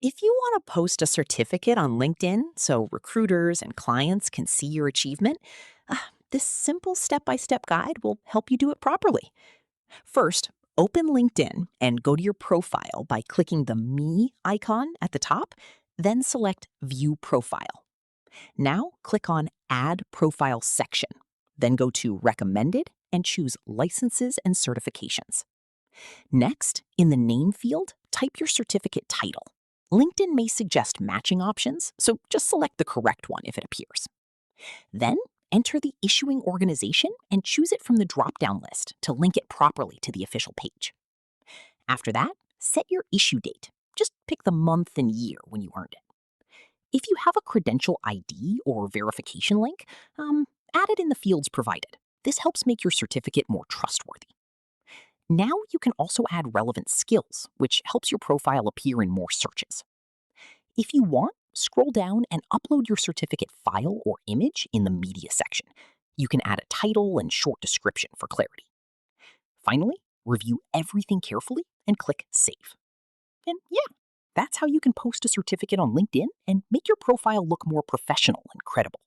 If you want to post a certificate on LinkedIn so recruiters and clients can see your achievement, this simple step by step guide will help you do it properly. First, open LinkedIn and go to your profile by clicking the Me icon at the top, then select View Profile. Now, click on Add Profile section, then go to Recommended and choose Licenses and Certifications. Next, in the name field, type your certificate title. LinkedIn may suggest matching options, so just select the correct one if it appears. Then, enter the issuing organization and choose it from the drop-down list to link it properly to the official page. After that, set your issue date. Just pick the month and year when you earned it. If you have a credential ID or verification link, add it in the fields provided. This helps make your certificate more trustworthy. Now you can also add relevant skills, which helps your profile appear in more searches. If you want, scroll down and upload your certificate file or image in the media section. You can add a title and short description for clarity. Finally, review everything carefully and click Save. And yeah, that's how you can post a certificate on LinkedIn and make your profile look more professional and credible.